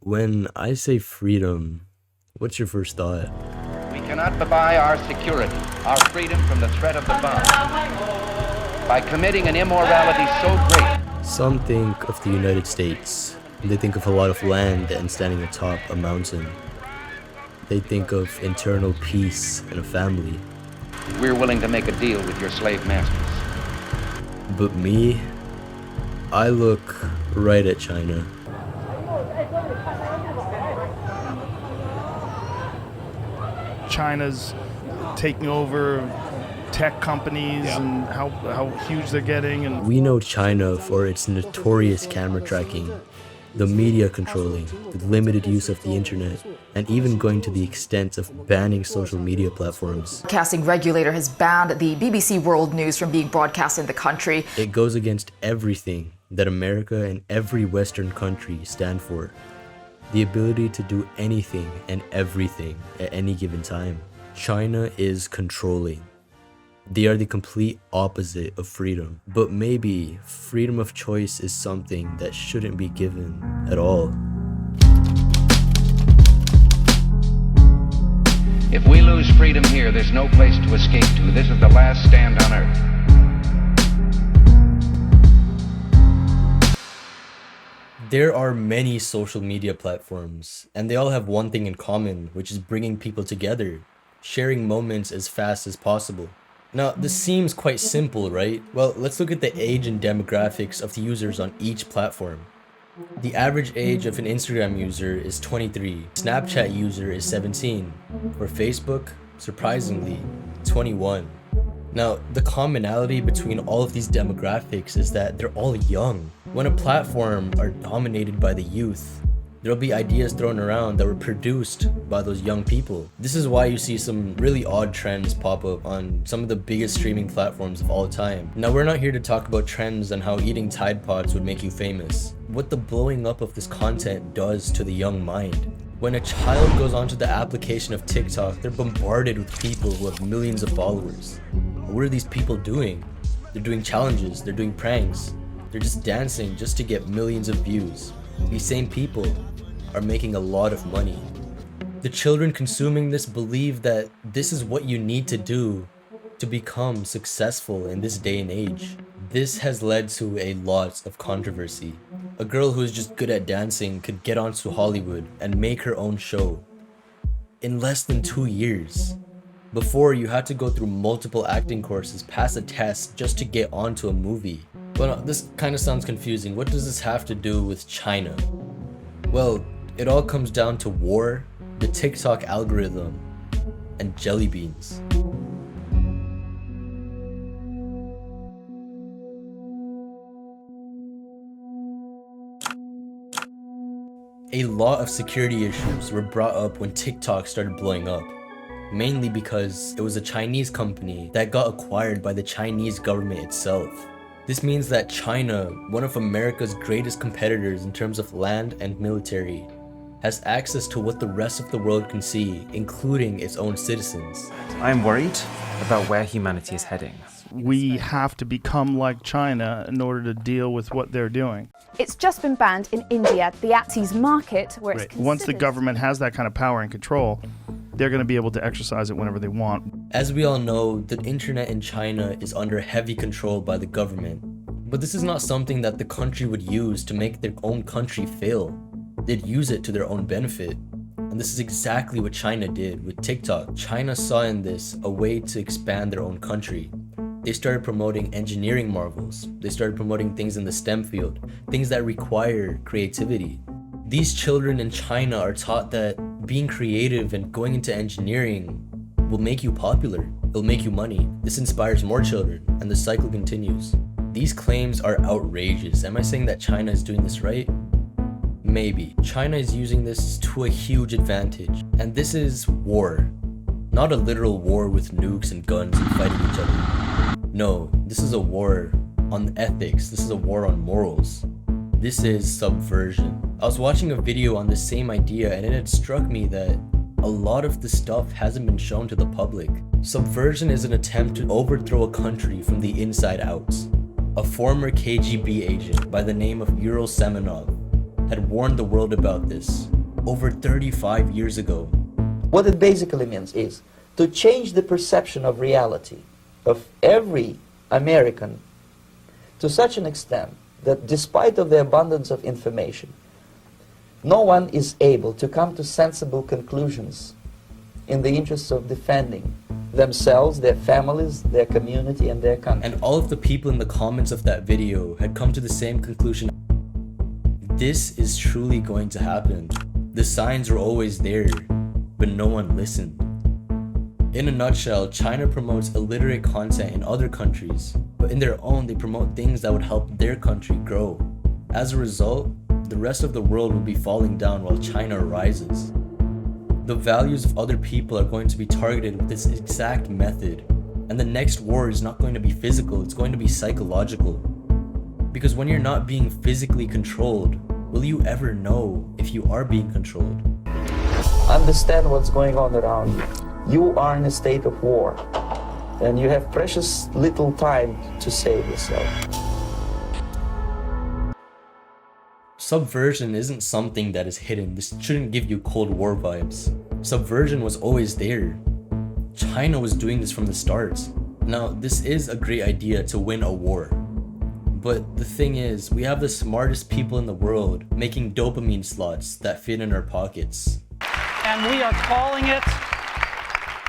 When I say freedom, what's your first thought? We cannot buy our security, our freedom from the threat of the bomb, by committing an immorality so great. Some think of the United States. They think of a lot of land and standing atop a mountain. They think of internal peace and a family. We're willing to make a deal with your slave masters. But me, I look right at China. China's taking over tech companies and how huge they're getting. And We know China for its notorious camera tracking, the media controlling, the limited use of the internet, and even going to the extent of banning social media platforms. Broadcasting regulator has banned the BBC World News from being broadcast in the country. It goes against everything that America and every Western country stand for. The ability to do anything and everything at any given time. China is controlling. They are the complete opposite of freedom. But maybe freedom of choice is something that shouldn't be given at all. If we lose freedom here, there's no place to escape to. This is the last stand on Earth. There are many social media platforms, and they all have one thing in common, which is bringing people together, sharing moments as fast as possible. Now, this seems quite simple, right? Well, let's look at the age and demographics of the users on each platform. The average age of an Instagram user is 23. Snapchat user is 17. For Facebook, surprisingly, 21. Now, the commonality between all of these demographics is that they're all young. When a platform are dominated by the youth, there'll be ideas thrown around that were produced by those young people. This is why you see some really odd trends pop up on some of the biggest streaming platforms of all time. Now, we're not here to talk about trends and how eating Tide Pods would make you famous. What the blowing up of this content does to the young mind. When a child goes onto the application of TikTok, they're bombarded with people who have millions of followers. What are these people doing? They're doing challenges, they're doing pranks, they're just dancing just to get millions of views. These same people are making a lot of money. The children consuming this believe that this is what you need to do to become successful in this day and age. This has led to a lot of controversy. A girl who is just good at dancing could get onto Hollywood and make her own show in less than 2 years. Before, you had to go through multiple acting courses, pass a test just to get onto a movie. But this kind of sounds confusing. What does this have to do with China? Well, it all comes down to war, the TikTok algorithm, and Jellybeans. A lot of security issues were brought up when TikTok started blowing up, mainly because it was a Chinese company that got acquired by the Chinese government itself. This means that China, one of America's greatest competitors in terms of land and military, has access to what the rest of the world can see, including its own citizens. I'm worried about where humanity is heading. we have to become like China in order to deal with what they're doing. It's just been banned in India, the Atsi's market, where it's considered... Once the government has that kind of power and control, they're going to be able to exercise it whenever they want. As we all know, the internet in China is under heavy control by the government. But this is not something that the country would use to make their own country fail. They'd use it to their own benefit. And this is exactly what China did with TikTok. China saw in this a way to expand their own country. They started promoting engineering marvels. They started promoting things in the STEM field, things that require creativity. These children in China are taught that being creative and going into engineering will make you popular. It'll make you money. This inspires more children, and the cycle continues. These claims are outrageous. Am I saying that China is doing this right? Maybe. China is using this to a huge advantage. And this is war. Not a literal war with nukes and guns and fighting each other. No, this is a war on ethics. This is a war on morals. This is subversion. I was watching a video on the same idea, and it had struck me that a lot of the stuff hasn't been shown to the public. Subversion is an attempt to overthrow a country from the inside out. A former KGB agent by the name of Yuri had warned the world about this over 35 years ago. What it basically means is to change the perception of reality of every American to such an extent that despite of the abundance of information, no one is able to come to sensible conclusions in the interests of defending themselves, their families, their community, and their country. And all of the people in the comments of that video had come to the same conclusion. This is truly going to happen. The signs were always there, but no one listened. In a nutshell, China promotes illiterate content in other countries, but in their own they promote things that would help their country grow. As a result, the rest of the world will be falling down while China rises. The values of other people are going to be targeted with this exact method, and the next war is not going to be physical, it's going to be psychological. Because when you're not being physically controlled, will you ever know if you are being controlled? Understand what's going on around you. You are in a state of war, and you have precious little time to save yourself. Subversion isn't something that is hidden. This shouldn't give you Cold War vibes. Subversion was always there. China was doing this from the start. Now, this is a great idea to win a war. But the thing is, we have the smartest people in the world making dopamine slots that fit in our pockets. And we are calling it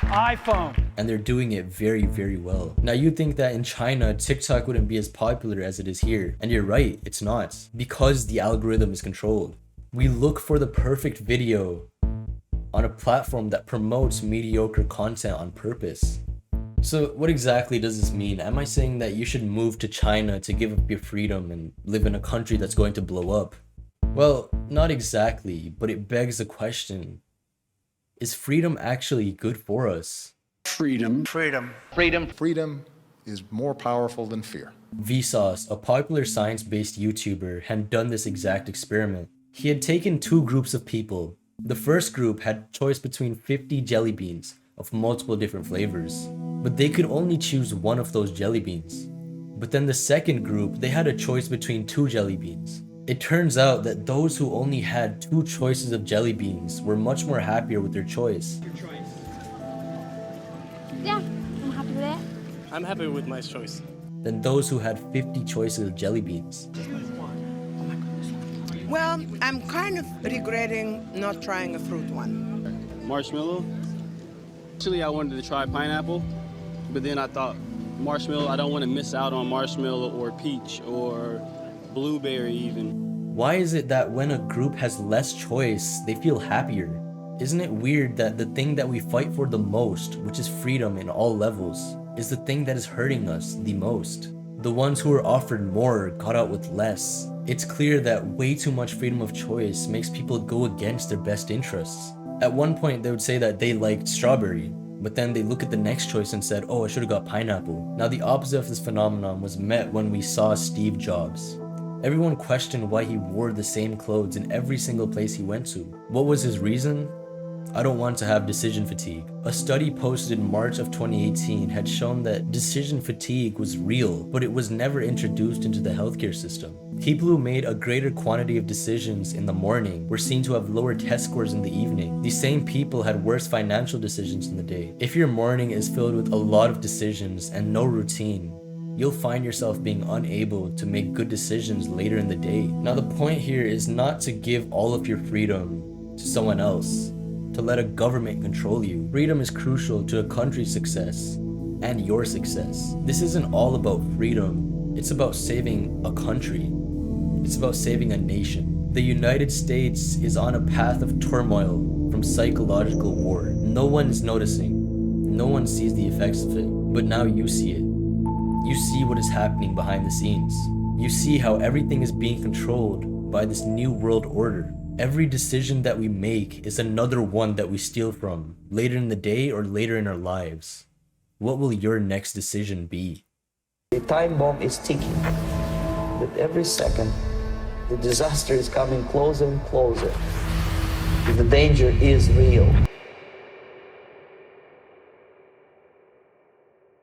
iPhone. And they're doing it very, very well. Now you'd think that in China, TikTok wouldn't be as popular as it is here. And you're right, it's not. Because the algorithm is controlled. We look for the perfect video on a platform that promotes mediocre content on purpose. So what exactly does this mean? Am I saying that you should move to China to give up your freedom and live in a country that's going to blow up? Well, not exactly, but it begs the question. Is freedom actually good for us? Freedom is more powerful than fear. Vsauce, a popular science-based YouTuber, had done this exact experiment. He had taken two groups of people. The first group had choice between 50 jelly beans of multiple different flavors, but they could only choose one of those jelly beans. But then the second group, they had a choice between 2 jelly beans. It turns out that those who only had 2 choices of jelly beans were much more happier with their choice. Yeah, I'm happy with it. I'm happy with my choice. Than those who had 50 choices of jelly beans. Well, I'm kind of regretting not trying a fruit one. Marshmallow? Actually, I wanted to try pineapple, but then I thought marshmallow, I don't want to miss out on marshmallow or peach or blueberry even. Why is it that when a group has less choice, they feel happier? Isn't it weird that the thing that we fight for the most, which is freedom in all levels, is the thing that is hurting us the most? The ones who were offered more got out with less. It's clear that way too much freedom of choice makes people go against their best interests. At one point, they would say that they liked strawberry, but then they look at the next choice and said, oh, I should have got pineapple. Now the opposite of this phenomenon was met when we saw Steve Jobs. Everyone questioned why he wore the same clothes in every single place he went to. What was his reason? I don't want to have decision fatigue. A study posted in March of 2018 had shown that decision fatigue was real, but it was never introduced into the healthcare system. People who made a greater quantity of decisions in the morning were seen to have lower test scores in the evening. These same people had worse financial decisions in the day. If your morning is filled with a lot of decisions and no routine, you'll find yourself being unable to make good decisions later in the day. Now the point here is not to give all of your freedom to someone else, to let a government control you. Freedom is crucial to a country's success and your success. This isn't all about freedom, it's about saving a country. It's about saving a nation. The United States is on a path of turmoil from psychological war. No one is noticing. No one sees the effects of it, but now you see it. You see what is happening behind the scenes. You see how everything is being controlled by this new world order. Every decision that we make is another one that we steal from, later in the day or later in our lives. What will your next decision be? The time bomb is ticking. That every second, the disaster is coming closer and closer. The danger is real.